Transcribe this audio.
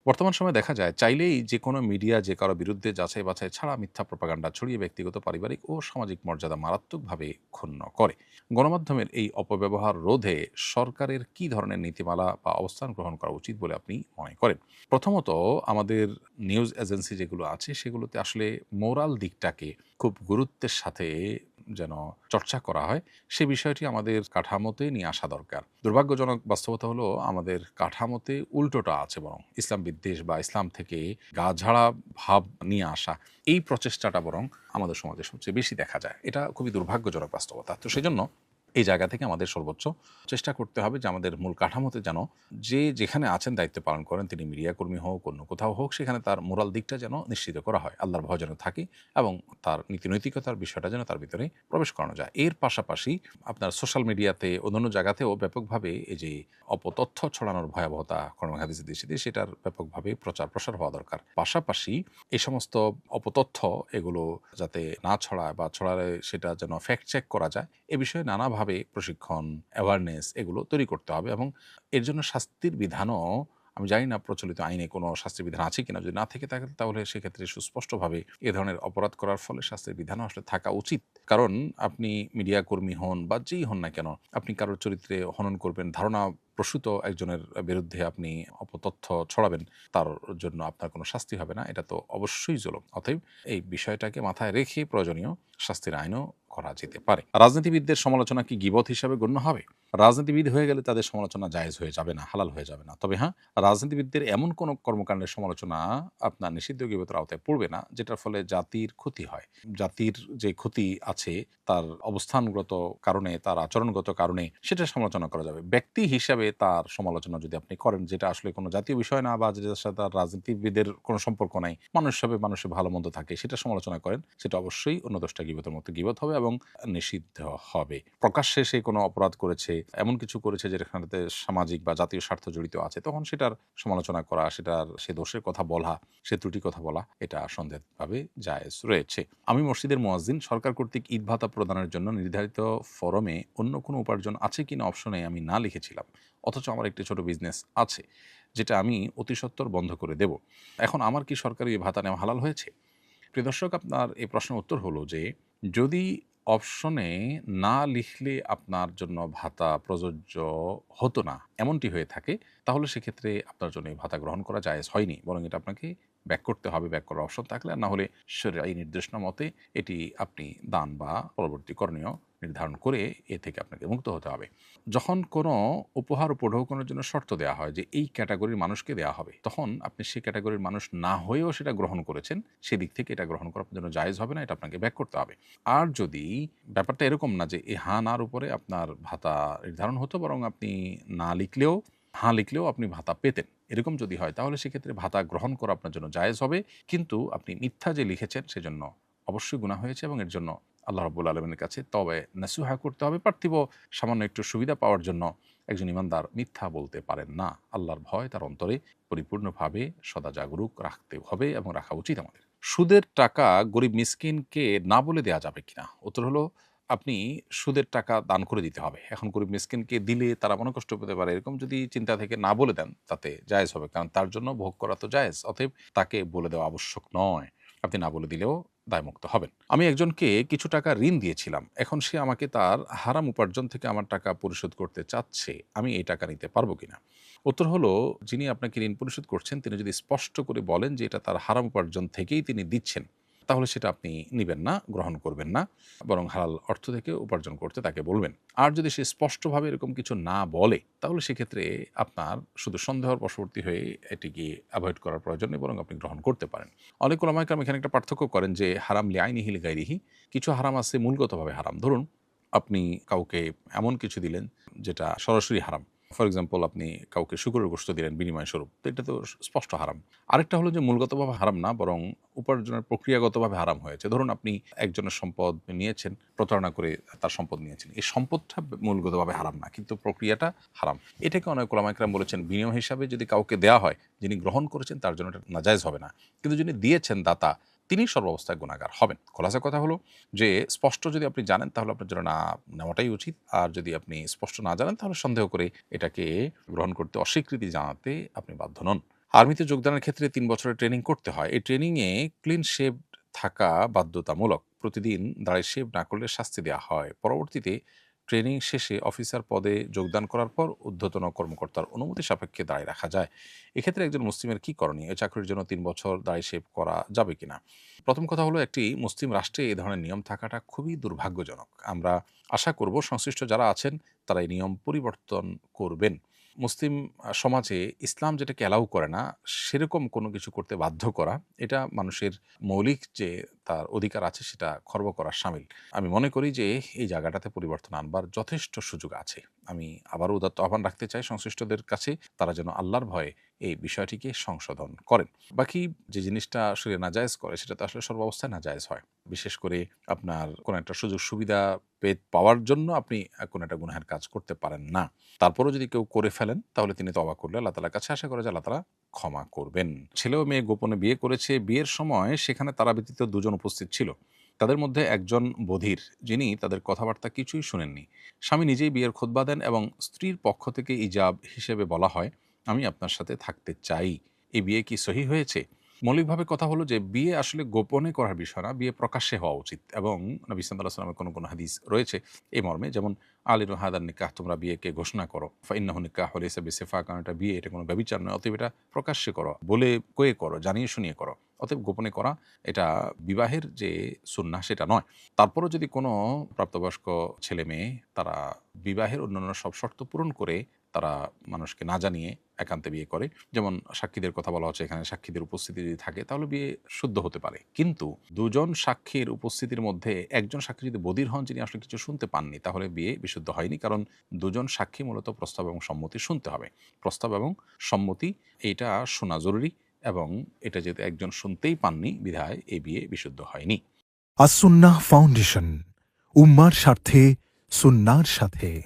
বর্তমান সময়ে দেখা যায় চাইলেই যে কোনো মিডিয়া যে কারো বিরুদ্ধে যাচাই বাছাই ছাড়া মিথ্যা প্রপাগান্ডা ছড়িয়ে ব্যক্তিগত পারিবারিক ও সামাজিক মর্যাদা মারাত্মকভাবে ক্ষুণ্ণ করে। গণমাধ্যমের এই অপব্যবহার রোধে সরকারের কি ধরনের নীতিমালা বা অবস্থান গ্রহণ করা উচিত বলে আপনি মনে করেন? প্রথমত, আমাদের নিউজ এজেন্সি যেগুলো আছে সেগুলোতে আসলে মোরাল দিকটাকে খুব গুরুত্বের সাথে যেন চর্চা করা হয়, সে বিষয়টি আমাদের কাঠামোতে নিয়ে আসা দরকার। দুর্ভাগ্যজনক বাস্তবতা হলো আমাদের কাঠামোতে উল্টোটা আছে, বরং ইসলাম বিদ্বেষ বা ইসলাম থেকে গা ঝাড়া ভাব নিয়ে আসা এই প্রচেষ্টাটা বরং আমাদের সমাজে সবচেয়ে বেশি দেখা যায়। এটা খুবই দুর্ভাগ্যজনক বাস্তবতা। তো সেজন্য এই জায়গা থেকে আমাদের সর্বোচ্চ চেষ্টা করতে হবে যে আমাদের মূল কাঠামোতে যেন যে যেখানে আছেন দায়িত্ব পালন করেন, তিনি মিডিয়া কর্মী হোক, অন্য কোথাও হোক, সেখানে তার মোরাল দিকটা যেন নিশ্চিত করা হয়, আল্লাহর ভয় যেন থাকে এবং তার নীতিনৈতিকতার বিষয়টা যেন তার ভিতরে প্রবেশ করানো যায়। এর পাশাপাশি আপনার সোশ্যাল মিডিয়াতে অন্যান্য জায়গাতেও ব্যাপকভাবে এই যে অপতথ্য ছড়ানোর ভয়াবহতা কোরআন হাদিসে দিয়েছে, সেটার ব্যাপকভাবে প্রচার প্রসার হওয়া দরকার। পাশাপাশি এই সমস্ত অপতথ্য এগুলো যাতে না ছড়ায় বা ছড়ালে সেটা যেন ফ্যাক্ট চেক করা যায়, এ বিষয়ে নানাভাবে প্রশিক্ষণ, অ্যাওয়ারনেস এগুলো তৈরি করতে হবে এবং এর জন্য শাস্তির বিধানও, আমি জানি না প্রচলিত আইনে কোনো শাস্তির বিধান আছে কিনা, যদি না থেকে থাকে তাহলে সেক্ষেত্রে সুস্পষ্টভাবে এ ধরনের অপরাধ করার ফলে শাস্তির বিধানও আসলে থাকা উচিত। কারণ আপনি মিডিয়া কর্মী হন বা যেই হন না কেন, আপনি কারোর চরিত্রে হনন করবেন, ধারণা প্রসূত একজনের বিরুদ্ধে আপনি অপতথ্য ছড়াবেন, তার জন্য আপনার কোনো শাস্তি হবে না, এটা তো অবশ্যই জুলুম। অতএব এই বিষয়টাকে মাথায় রেখে প্রয়োজনীয় শাস্তির আইনও করা যেতে পারে। রাজনীতিবিদদের সমালোচনা কি গীবত হিসাবে গণ্য হবে? রাজনীতিবিদ হয়ে গেলে তাদের সমালোচনা জায়েজ হয়ে যাবে না, হালাল হয়ে যাবে না। তবে হ্যাঁ, রাজনীতিবিদদের এমন কোনো কর্মকাণ্ডের সমালোচনা আপনার নিষিদ্ধ গীবতের আওতায় পড়বে না, যেটার ফলে জাতির ক্ষতি হয়। জাতির যে ক্ষতি আছে তার অবস্থানগত কারণে, তার আচরণগত কারণে সেটার সমালোচনা করা যাবে। ব্যক্তি হিসাবে তার সমালোচনা যদি আপনি করেন, যেটা আসলে কোনো জাতীয় বিষয় না বা যেটার সাথে তার রাজনীতিবিদের কোনো সম্পর্ক নাই, মানুষ হিসাবে মানুষের ভালো মন্দ থাকে, সেটা সমালোচনা করেন, সেটা অবশ্যই অন্য ১০টা গীবতের মতো গীবত হবে এবং নিষিদ্ধ হবে। প্রকাশ্যে সে কোনো অপরাধ করেছে, এমন কিছু করেছে যেখানেতে সামাজিক বা জাতীয় স্বার্থ জড়িত আছে, তখন সেটার সমালোচনা করা, সেটার সে দোষের কথা বলা, সে ত্রুটির কথা বলা, এটা সন্দেহভাবে জায়েজ রয়েছে। আমি মসজিদের মুয়াজ্জিন, সরকার কর্তৃক ঈদ ভাতা প্রদানের জন্য নির্ধারিত ফরমে অন্য কোনো উপার্জন আছে কিনা অপশনে আমি না লিখেছিলাম, অথচ আমার একটি ছোট বিজনেস আছে যেটা আমি অতি সত্বর বন্ধ করে দেব। এখন আমার কি সরকারি এই ভাতা নেওয়া হালাল হয়েছে? প্রিয় দর্শক, আপনার এই প্রশ্নের উত্তর হলো যে, যদি অপশনে না লিখলে আপনার জন্য ভাতা প্রযোজ্য হতো না, এমনটি হয়ে থাকে, তাহলে সেক্ষেত্রে আপনার জন্য এই ভাতা গ্রহণ করা জায়েজ হয়নি, বরং এটা আপনাকে ব্যাক করতে হবে, ব্যাক করার অপশন থাকলে। আর না হলে শরীয়ী নির্দেশনা মতে এটি আপনি দান বা পরবর্তী করণীয় নির্ধারণ করে এ থেকে আপনাকে মুক্ত হতে হবে। যখন কোনো উপহার উপঢৌকনের জন্য শর্ত দেওয়া হয় যে এই ক্যাটাগরির মানুষকে দেওয়া হবে, তখন আপনি সেই ক্যাটাগরির মানুষ না হয়েও সেটা গ্রহণ করেছেন, সেদিক থেকে এটা গ্রহণ করা আপনার জন্য জায়েজ হবে না, এটা আপনাকে ব্যাক করতে হবে। আর যদি ব্যাপারটা এরকম না যে এই হা নার উপরে আপনার ভাতা নির্ধারণ হতো, বরং আপনি না লিখলেও, হা লিখলেও আপনি ভাতা পেতেন, এরকম যদি হয়, তাহলে সেক্ষেত্রে ভাতা গ্রহণ করা আপনার জন্য জায়েজ হবে। কিন্তু আপনি মিথ্যা যে লিখেছেন সেজন্য অবশ্যই গুনাহ হয়েছে এবং এর জন্য আল্লাহ রাব্বুল আলামিনের কাছে তবে নাসুহা করতে হবে। পার্থিব সামান্য একটু সুবিধা পাওয়ার জন্য একজন ঈমানদার মিথ্যা বলতে পারেন না। আল্লাহর ভয় তার অন্তরে পরিপূর্ণভাবে সদা জাগরুক রাখতে হবে এবং রাখা উচিত আমাদের। সুদের টাকা গরিব মিসকিনকে না বলে দেয়া যাবে কিনা? উত্তর হলো, আপনি সুদের টাকা দান করে দিতে হবে। এখন গরিব মিসকিনকে দিলে তারা মনোকষ্ট পেতে পারে, এরকম যদি চিন্তা থেকে না বলে দেন, তাতে জায়েজ হবে। কারণ তার জন্য ভোগ করা তো জায়েজ। অতএব তাকে বলে দেওয়া আবশ্যক নয়। আপনি না বলে দিলেও দায়মুক্ত হবেন। আমি একজনকে কিছু টাকা ঋণ দিয়েছিলাম। এখন সে আমাকে তার হারাম উপার্জন থেকে আমার টাকা পরিশোধ করতে চাচ্ছে। আমি এই টাকা নিতে পারব কিনা? উত্তর হলো, যিনি আপনাকে ঋণ পরিশোধ করছেন তিনি যদি স্পষ্ট করে বলেন যে এটা তার হারাম উপার্জন থেকেই তিনি দিচ্ছেন, তাহলে সেটা আপনি নিবেন না, গ্রহণ করবেন না, বরং হালাল অর্থ থেকে উপার্জন করতে তাকে বলবেন। আর যদি সে স্পষ্টভাবে এরকম কিছু না বলে, তাহলে সেক্ষেত্রে আপনার শুধু সন্দেহের বশবর্তী হয়ে এটিকে অ্যাভয়েড করার প্রয়োজন নেই, বরং আপনি গ্রহণ করতে পারেন। অনেক ওলামায়ে কেরাম এখানে একটা পার্থক্য করেন যে হারাম লিআইনিহি লিগাইরিহি, কিছু হারাম আছে মূলগতভাবে হারাম। ধরুন, আপনি কাউকে এমন কিছু দিলেন যেটা সরাসরি হারাম। ফর এক্সাম্পল, আপনি কাউকে শূকরের গোশত দিলেন বিনিময় স্বরূপ, তো এটা তো স্পষ্ট হারাম। আরেকটা হলো যে মূলগতভাবে হারাম না, বরং উপার্জনের প্রক্রিয়াগতভাবে হারাম হয়েছে। ধরুন, আপনি একজনের সম্পদ নিয়েছেন, প্রতারণা করে তার সম্পদ নিয়েছেন। এই সম্পদটা মূলগতভাবে হারাম না, কিন্তু প্রক্রিয়াটা হারাম। এটাকে অনেক ওলামায়ে কেরাম বলেছেন বিনিময় হিসাবে যদি কাউকে দেয়া হয়, যিনি গ্রহণ করেছেন তার জন্য এটা নাজায়েজ হবে না। কিন্তু যিনি দিয়েছেন দাতা, তিনি সর্বাবস্থায় গুনাহগার হবেন। খোলাসা কথা হলো যে স্পষ্ট যদি আপনি জানেন তাহলে আপনার জন্য না নেওয়াটাই উচিত। আর যদি আপনি স্পষ্ট না জানেন তাহলে সন্দেহ করে এটাকে গ্রহণ করতে অস্বীকৃতি জানাতে আপনি বাধ্য নন। আর্মিতে যোগদানের ক্ষেত্রে ৩ বছরের ট্রেনিং করতে হয়। এই ট্রেনিংয়ে ক্লিন শেভ থাকা বাধ্যতামূলক। প্রতিদিন দাড়ি শেভ না করলে শাস্তি দেওয়া হয়। পরবর্তীতে ট্রেনিং শেষে অফিসার পদে যোগদান করার পর ঊর্ধ্বতন কর্মকর্তার অনুমতি সাপেক্ষে দাড়ি রাখা যায়। এক্ষেত্রে একজন মুসলিমের কি করণীয়? এই চাকরির জন্য ৩ বছর দাড়ি শেভ করা যাবে কিনা? প্রথম কথা হলো, একটি মুসলিম রাষ্ট্রে এই ধরনের নিয়ম থাকাটা খুবই দুর্ভাগ্যজনক। আমরা আশা করব সংশ্লিষ্ট যারা আছেন তারা এই নিয়ম পরিবর্তন করবেন। মুসলিম সমাজে ইসলাম যেটাকে অ্যালাউ করে না, সেরকম কোনো কিছু করতে বাধ্য করা, এটা মানুষের মৌলিক যে তার অধিকার আছে সেটা খর্ব করার শামিল। আমি মনে করি যে এই জায়গাটাতে পরিবর্তন আনবার যথেষ্ট সুযোগ আছে। আমি আবারও উদাত্ত আহ্বান রাখতে চাই সংশ্লিষ্টদের কাছে, তারা যেন আল্লাহর ভয়ে এই বিষয়টিকে সংশোধন করেন। বাকি যে জিনিসটা আসলে নাজায়েজ করে সেটা তো আসলে সর্বাবস্থায় নাজায়েজ হয়। বিশেষ করে আপনার কোনো একটা সুযোগ সুবিধা পাওয়ার জন্য আপনি কোনো একটা গুনাহের কাজ করতে পারেন না। তারপরেও যদি কেউ করে ফেলেন তাহলে তিনি তওবা করলে আল্লাহ তাআলার কাছে আশা করা যায় আল্লাহ তাআলা ক্ষমা করবেন। ছেলে ও মেয়ে গোপনে বিয়ে করেছে। বিয়ের সময় সেখানে তারা ব্যতীত দুজন উপস্থিত ছিল। তাদের মধ্যে একজন বধির, যিনি তাদের কথাবার্তা কিছুই শোনেননি। স্বামী নিজেই বিয়ের খুতবা দেন এবং স্ত্রীর পক্ষ থেকে ইজাব হিসেবে বলা হয়, আমি আপনার সাথে থাকতে চাই। এই বিয়ে কি সহিহ হয়েছে? মৌলিকভাবে কথা হলো যে বিয়ে আসলে গোপনে করার বিষয় না, বিয়ে প্রকাশ্যে হওয়া উচিত। এবং নবী সাল্লাল্লাহু আলাইহি ওয়াসাল্লামের কোনো হাদিস রয়েছে এই মর্মে, যেমন আলিনু হাদান নিকাহ, তোমরা বিয়েকে ঘোষণা করো, ফাইন্নাহু নিকাহু লাইসা বিসিফা, কারণ এটা বিয়ে, এটা কোনো ব্যভিচার নয়, অতএব এটা প্রকাশ্যে করো, বলে কয়ে করো, জানিয়ে শুনিয়ে করো। অতএব গোপনে করা এটা বিবাহের যে সুন্নাহ সেটা নয়। তারপরও যদি কোনো প্রাপ্তবয়স্ক ছেলে মেয়ে তারা বিবাহের অন্যান্য সব শর্ত পূরণ করে তারা মানুষকে না জানিয়ে একান্তে বিয়ে করে, যেমন সাক্ষীদের কথা বলা হচ্ছে এখানে, সাক্ষীদের উপস্থিতি যদি থাকে তাহলে বিয়ে শুদ্ধ হতে পারে। কিন্তু দুজন সাক্ষীর উপস্থিতির মধ্যে একজন সাক্ষী যদি বধির হন, যিনি আসলে কিছু শুনতে পাননি, তাহলে বিয়ে বিশুদ্ধ হয়নি। কারণ দুজন সাক্ষী মূলত প্রস্তাব এবং সম্মতি শুনতে হবে। প্রস্তাব এবং সম্মতি এইটা শোনা জরুরি, এবং এটা যেহেতু একজন শুনতেই পাননি বিধায় এই বিয়ে বিশুদ্ধ হয়নি। আসুন্নাহ ফাউন্ডেশন, উম্মার স্বার্থে সুন্নাহর সাথে।